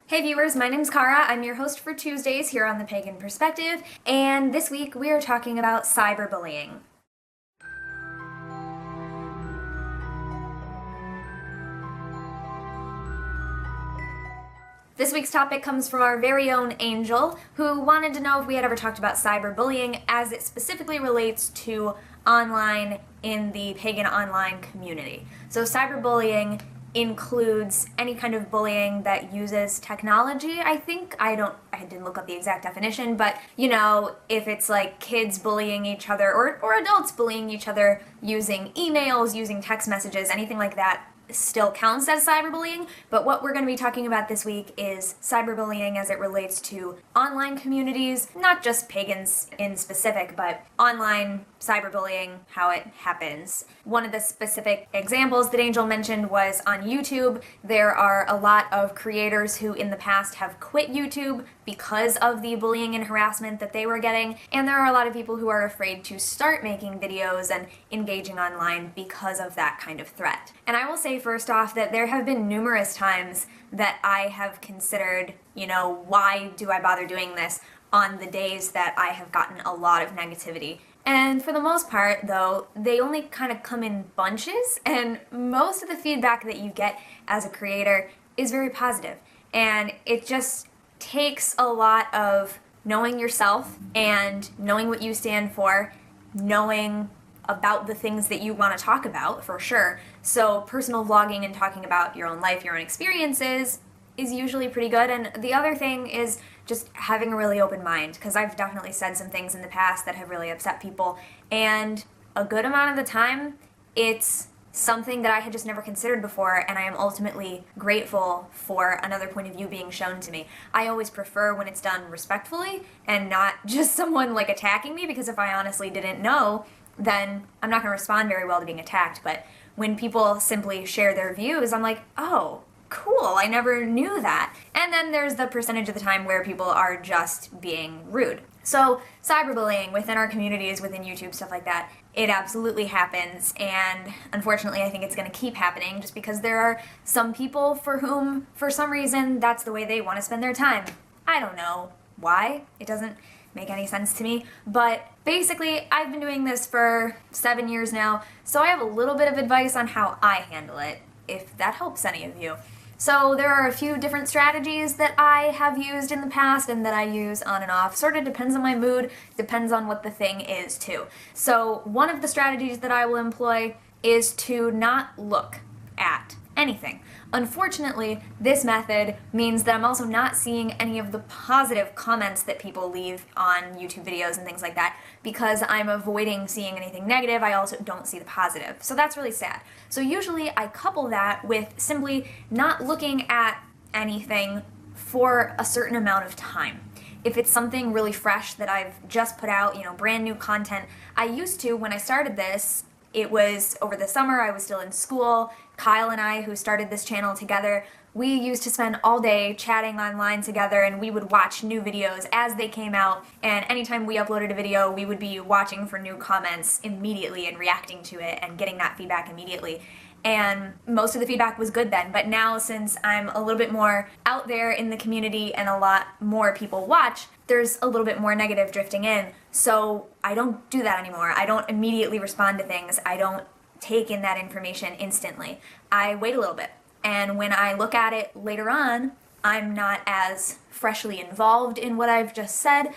Hey viewers, my name's Kara. I'm your host for Tuesdays here on the Pagan Perspective, and this week we are talking about cyberbullying. This week's topic comes from our very own Angel, who wanted to know if we had ever talked about cyberbullying as it specifically relates to online in the pagan online community. So cyberbullying includes any kind of bullying that uses technology, I think. I didn't look up the exact definition, but if it's like kids bullying each other or adults bullying each other using emails, using text messages, anything like that still counts as cyberbullying. But what we're going to be talking about this week is cyberbullying as it relates to online communities, not just pagans in specific, but online cyberbullying, how it happens. One of the specific examples that Angel mentioned was on YouTube. There are a lot of creators who in the past have quit YouTube because of the bullying and harassment that they were getting, and there are a lot of people who are afraid to start making videos and engaging online because of that kind of threat. And I will say first off that there have been numerous times that I have considered, why do I bother doing this on the days that I have gotten a lot of negativity. And for the most part, though, they only kind of come in bunches, and most of the feedback that you get as a creator is very positive. And it just takes a lot of knowing yourself and knowing what you stand for, knowing about the things that you want to talk about, for sure. So personal vlogging and talking about your own life, your own experiences is usually pretty good. And the other thing is just having a really open mind, because I've definitely said some things in the past that have really upset people, and a good amount of the time it's something that I had just never considered before, and I am ultimately grateful for another point of view being shown to me. I always prefer when it's done respectfully and not just someone like attacking me, because if I honestly didn't know, then I'm not going to respond very well to being attacked. But when people simply share their views, I'm like, oh, cool, I never knew that. And then there's the percentage of the time where people are just being rude. So cyberbullying within our communities, within YouTube, stuff like that, it absolutely happens, and unfortunately I think it's going to keep happening just because there are some people for whom, for some reason, that's the way they want to spend their time. I don't know why. It doesn't make any sense to me, but basically I've been doing this for 7 years now, so I have a little bit of advice on how I handle it, if that helps any of you. So there are a few different strategies that I have used in the past and that I use on and off. Sort of depends on my mood, depends on what the thing is too. So one of the strategies that I will employ is to not look at anything. Unfortunately, this method means that I'm also not seeing any of the positive comments that people leave on YouTube videos and things like that, because I'm avoiding seeing anything negative. I also don't see the positive. So that's really sad. So usually I couple that with simply not looking at anything for a certain amount of time. If it's something really fresh that I've just put out, brand new content, I used to, when I started this, it was over the summer, I was still in school. Kyle and I, who started this channel together, we used to spend all day chatting online together, and we would watch new videos as they came out, and anytime we uploaded a video, we would be watching for new comments immediately and reacting to it and getting that feedback immediately. And most of the feedback was good then, but now since I'm a little bit more out there in the community and a lot more people watch, there's a little bit more negative drifting in. So I don't do that anymore. I don't immediately respond to things. I don't take in that information instantly. I wait a little bit. And when I look at it later on, I'm not as freshly involved in what I've just said,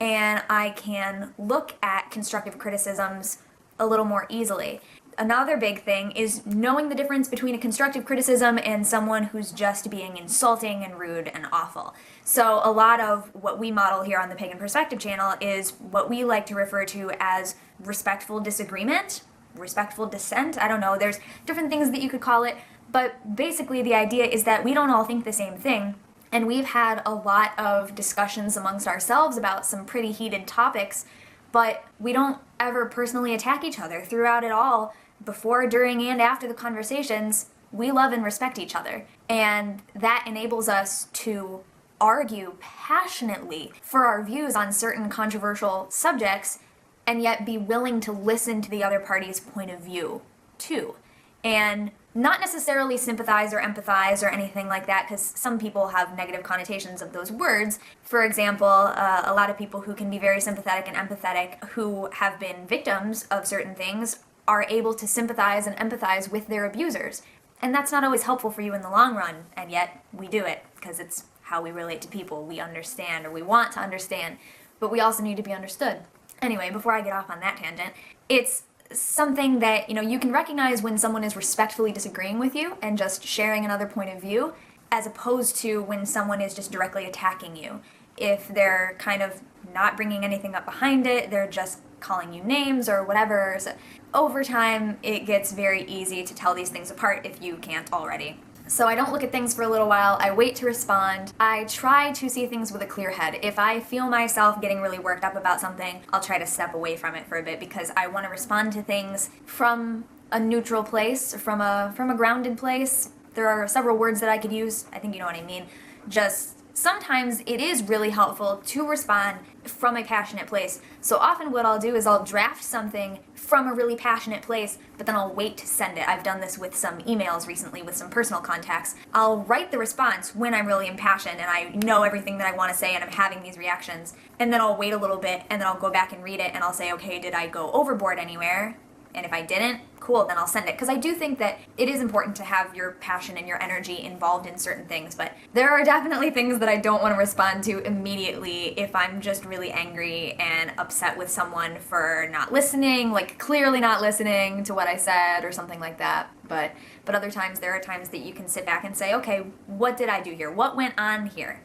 and I can look at constructive criticisms a little more easily. Another big thing is knowing the difference between a constructive criticism and someone who's just being insulting and rude and awful. So a lot of what we model here on the Pagan Perspective channel is what we like to refer to as respectful disagreement, respectful dissent. I don't know, there's different things that you could call it, but basically the idea is that we don't all think the same thing. And we've had a lot of discussions amongst ourselves about some pretty heated topics, but we don't ever personally attack each other throughout it all. Before, during, and after the conversations, we love and respect each other. And that enables us to argue passionately for our views on certain controversial subjects, and yet be willing to listen to the other party's point of view, too. And not necessarily sympathize or empathize or anything like that, because some people have negative connotations of those words. For example, a lot of people who can be very sympathetic and empathetic, who have been victims of certain things, are able to sympathize and empathize with their abusers. And that's not always helpful for you in the long run, and yet we do it, because it's how we relate to people. We understand, or we want to understand, but we also need to be understood. Anyway, before I get off on that tangent, it's something that, you can recognize when someone is respectfully disagreeing with you and just sharing another point of view, as opposed to when someone is just directly attacking you. If they're kind of not bringing anything up behind it, they're just calling you names or whatever. So over time, it gets very easy to tell these things apart if you can't already. So I don't look at things for a little while, I wait to respond, I try to see things with a clear head. If I feel myself getting really worked up about something, I'll try to step away from it for a bit, because I want to respond to things from a neutral place, from a grounded place. There are several words that I could use, I think you know what I mean. Just sometimes it is really helpful to respond from a passionate place. So often what I'll do is I'll draft something from a really passionate place, but then I'll wait to send it. I've done this with some emails recently with some personal contacts. I'll write the response when I'm really impassioned and I know everything that I want to say and I'm having these reactions. And then I'll wait a little bit and then I'll go back and read it and I'll say, okay, did I go overboard anywhere? And if I didn't, cool, then I'll send it. Because I do think that it is important to have your passion and your energy involved in certain things, but there are definitely things that I don't want to respond to immediately if I'm just really angry and upset with someone for not listening, like clearly not listening to what I said or something like that. But other times, there are times that you can sit back and say, okay, what did I do here? What went on here?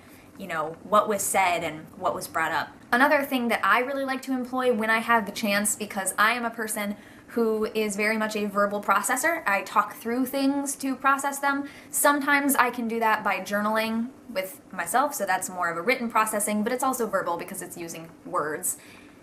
What was said and what was brought up. Another thing that I really like to employ when I have the chance, because I am a person who is very much a verbal processor. I talk through things to process them. Sometimes I can do that by journaling with myself, so that's more of a written processing, but it's also verbal because it's using words,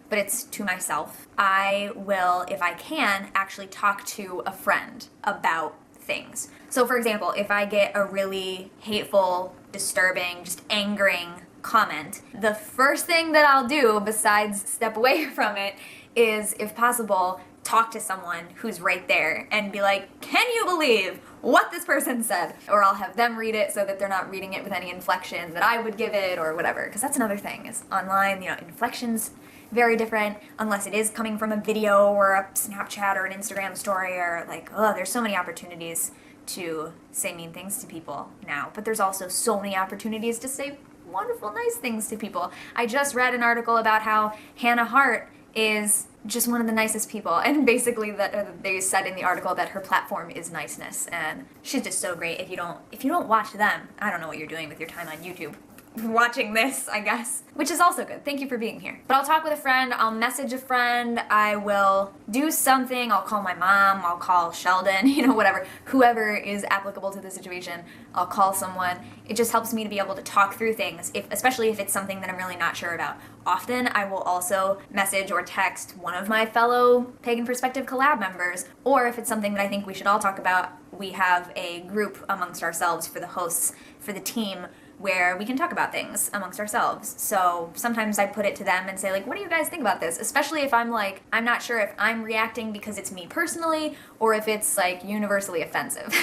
but it's to myself. I will, if I can, actually talk to a friend about things. So for example, if I get a really hateful, disturbing, just angering comment, the first thing that I'll do besides step away from it is, if possible, talk to someone who's right there and be like, can you believe what this person said? Or I'll have them read it so that they're not reading it with any inflection that I would give it or whatever. Because that's another thing, is online, inflections very different unless it is coming from a video or a Snapchat or an Instagram story, or there's so many opportunities to say mean things to people now. But there's also so many opportunities to say wonderful, nice things to people. I just read an article about how Hannah Hart is just one of the nicest people, and basically that they said in the article that her platform is niceness, and she's just so great. If you don't watch them, I don't know what you're doing with your time on YouTube. Watching this, I guess, which is also good. Thank you for being here. But I'll talk with a friend, I'll message a friend, I will do something, I'll call my mom, I'll call Sheldon, whatever, whoever is applicable to the situation, I'll call someone. It just helps me to be able to talk through things, especially if it's something that I'm really not sure about. Often I will also message or text one of my fellow Pagan Perspective collab members, or if it's something that I think we should all talk about, we have a group amongst ourselves for the hosts, for the team, where we can talk about things amongst ourselves. So sometimes I put it to them and say, what do you guys think about this? Especially if I'm I'm not sure if I'm reacting because it's me personally or if it's universally offensive.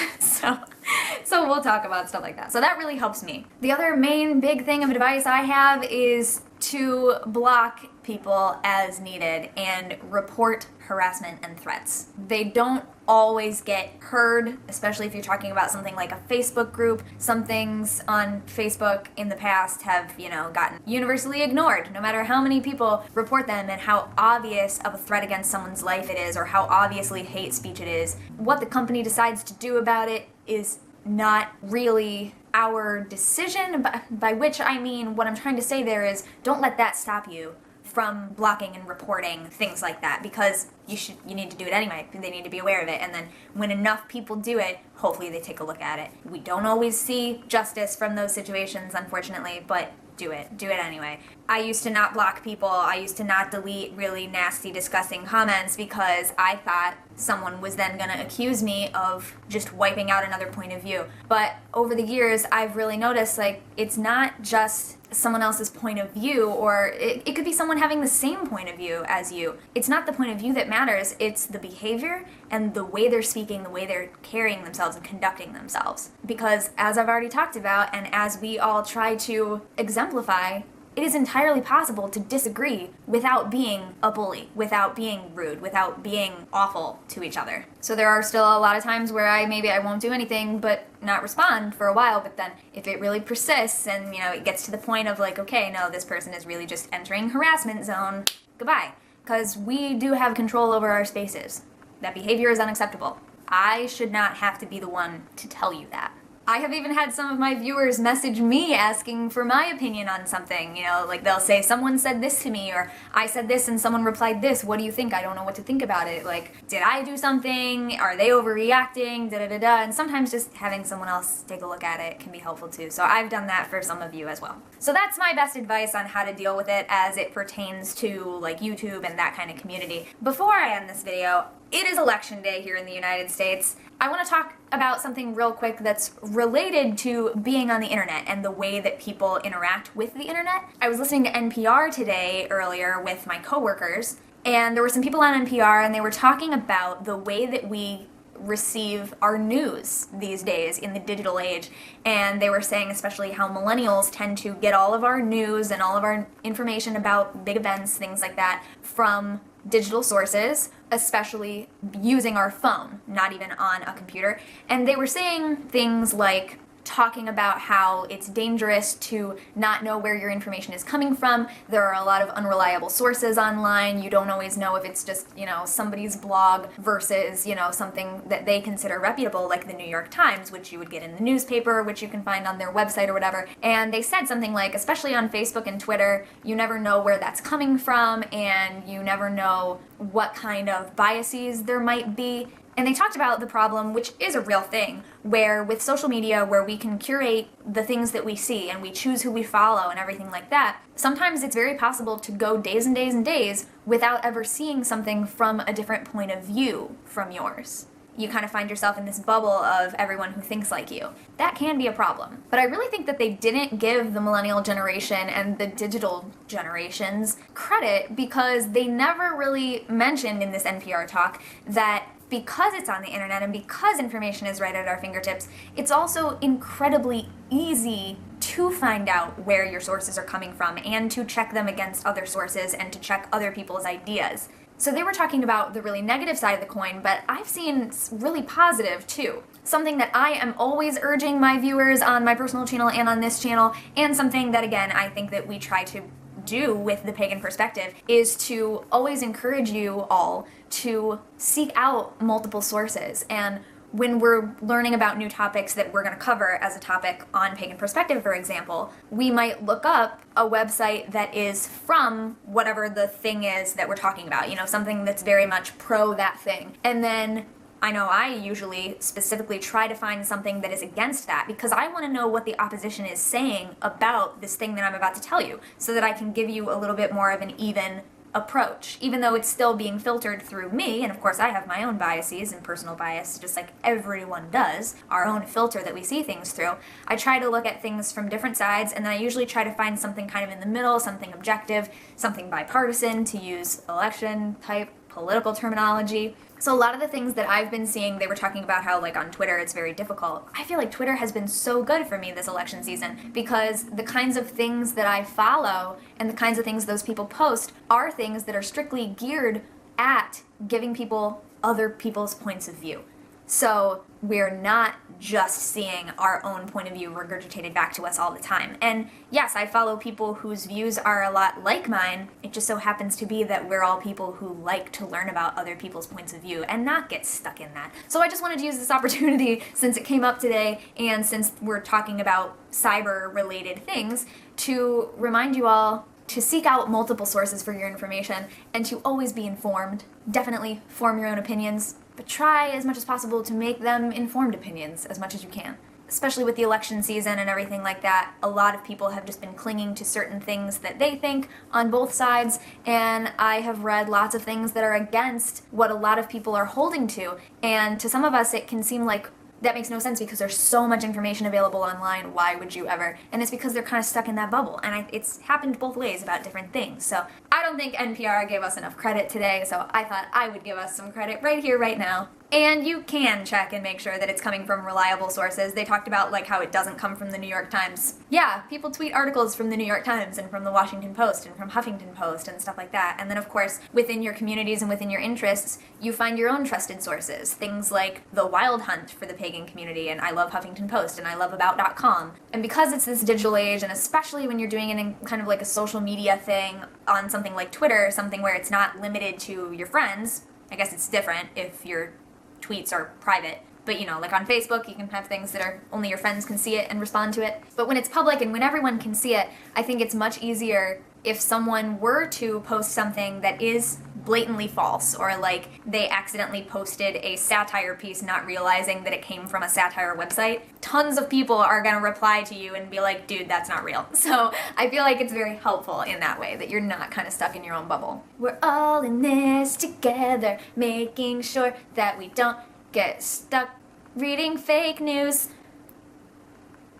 So we'll talk about stuff like that. So that really helps me. The other main big thing of advice I have is to block people as needed and report harassment and threats. They don't always get heard, especially if you're talking about something like a Facebook group. Some things on Facebook in the past have, gotten universally ignored, no matter how many people report them and how obvious of a threat against someone's life it is, or how obviously hate speech it is. What the company decides to do about it is not really our decision, by which I mean, what I'm trying to say there is, don't let that stop you from blocking and reporting things like that, because you need to do it anyway. They need to be aware of it, and then when enough people do it, hopefully they take a look at it. We don't always see justice from those situations, unfortunately, but do it anyway. I used to not block people. I used to not delete really nasty, disgusting comments because I thought someone was then going to accuse me of just wiping out another point of view. But over the years, I've really noticed, like, it's not just someone else's point of view, or it could be someone having the same point of view as you. It's not the point of view that matters, it's the behavior and the way they're speaking, the way they're carrying themselves and conducting themselves. Because as I've already talked about, and as we all try to exemplify, it is entirely possible to disagree without being a bully, without being rude, without being awful to each other. So there are still a lot of times where I won't do anything but not respond for a while, but then if it really persists and, it gets to the point of like, okay, no, this person is really just entering harassment zone, goodbye. Because we do have control over our spaces. That behavior is unacceptable. I should not have to be the one to tell you that. I have even had some of my viewers message me asking for my opinion on something, like they'll say, someone said this to me, or I said this and someone replied this, what do you think? I don't know what to think about it. Like, did I do something? Are they overreacting? Da-da-da-da. And sometimes just having someone else take a look at it can be helpful too. So I've done that for some of you as well. So that's my best advice on how to deal with it as it pertains to like YouTube and that kind of community. Before I end this video, it is election day here in the United States. I want to talk about something real quick that's related to being on the internet and the way that people interact with the internet. I was listening to NPR today earlier with my coworkers, and there were some people on NPR and they were talking about the way that we receive our news these days in the digital age. And they were saying especially how millennials tend to get all of our news and all of our information about big events, things like that, from digital sources, especially using our phone, not even on a computer. And they were saying things like talking about how it's dangerous to not know where your information is coming from. There are a lot of unreliable sources online. You don't always know if it's just, somebody's blog versus, something that they consider reputable, like the New York Times, which you would get in the newspaper, which you can find on their website or whatever. And they said something like, especially on Facebook and Twitter, you never know where that's coming from, and you never know what kind of biases there might be. And they talked about the problem, which is a real thing, where with social media, where we can curate the things that we see and we choose who we follow and everything like that, sometimes it's very possible to go days and days and days without ever seeing something from a different point of view from yours. You kind of find yourself in this bubble of everyone who thinks like you. That can be a problem. But I really think that they didn't give the millennial generation and the digital generations credit because they never really mentioned in this NPR talk that because it's on the internet and because information is right at our fingertips, it's also incredibly easy to find out where your sources are coming from and to check them against other sources and to check other people's ideas. So they were talking about the really negative side of the coin, but I've seen really positive too. Something that I am always urging my viewers on my personal channel and on this channel, and something that again I think that we try to do with the Pagan Perspective, is to always encourage you all to seek out multiple sources. And when we're learning about new topics that we're going to cover as a topic on Pagan Perspective, for example, we might look up a website that is from whatever the thing is that we're talking about, something that's very much pro that thing. And then I know I usually specifically try to find something that is against that because I want to know what the opposition is saying about this thing that I'm about to tell you so that I can give you a little bit more of an even approach, even though it's still being filtered through me. And of course I have my own biases and personal bias, just like everyone does, our own filter that we see things through. I try to look at things from different sides, and then I usually try to find something kind of in the middle, something objective, something bipartisan, to use election type political terminology. So a lot of the things that I've been seeing, they were talking about how like on Twitter it's very difficult. I feel like Twitter has been so good for me this election season because the kinds of things that I follow and the kinds of things those people post are things that are strictly geared at giving people other people's points of view. So we're not just seeing our own point of view regurgitated back to us all the time. And yes, I follow people whose views are a lot like mine. It just so happens to be that we're all people who like to learn about other people's points of view and not get stuck in that. So I just wanted to use this opportunity, since it came up today and since we're talking about cyber-related things, to remind you all to seek out multiple sources for your information and to always be informed. Definitely form your own opinions, but try as much as possible to make them informed opinions as much as you can. especially with the election season and everything like that, a lot of people have just been clinging to certain things that they think on both sides, and I have read lots of things that are against what a lot of people are holding to, and to some of us it can seem like that makes no sense because there's so much information available online, why would you ever? And it's because they're kind of stuck in that bubble, and it's happened both ways about different things. So I don't think NPR gave us enough credit today, so I thought I would give us some credit right here, right now. And you can check and make sure that it's coming from reliable sources. They talked about like how it doesn't come from the New York Times. Yeah, people tweet articles from the New York Times and from the Washington Post and from Huffington Post and stuff like that. And then of course, within your communities and within your interests, you find your own trusted sources. Things like The Wild Hunt for the pagan community, and I love Huffington Post, and I love About.com. And because it's this digital age, and especially when you're doing it in kind of like a social media thing on something like Twitter, something where it's not limited to your friends, I guess it's different if your tweets are private, but you know, like on Facebook, you can have things that are only your friends can see it and respond to it. But when it's public and when everyone can see it, I think it's much easier if someone were to post something that is blatantly false, or like they accidentally posted a satire piece not realizing that it came from a satire website. Tons of people are gonna reply to you and be like, dude, that's not real. So I feel like it's very helpful in that way, that you're not kind of stuck in your own bubble. We're all in this together, making sure that we don't get stuck reading fake news.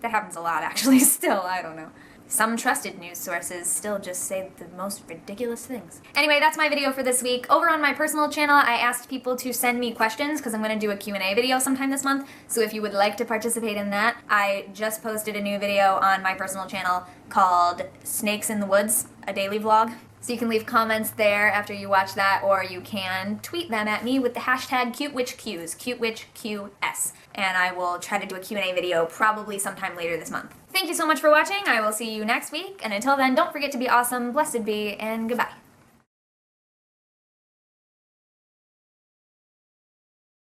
That happens a lot, actually, still, I don't know. Some trusted news sources still just say the most ridiculous things. Anyway, that's my video for this week. Over on my personal channel, I asked people to send me questions because I'm going to do a Q&A video sometime this month. So if you would like to participate in that, I just posted a new video on my personal channel called Snakes in the Woods, a daily vlog. So you can leave comments there after you watch that, or you can tweet them at me with the hashtag CuteWitchQs, CuteWitchQS, and I will try to do a Q&A video probably sometime later this month. Thank you so much for watching. I will see you next week, and until then, don't forget to be awesome, blessed be, and goodbye.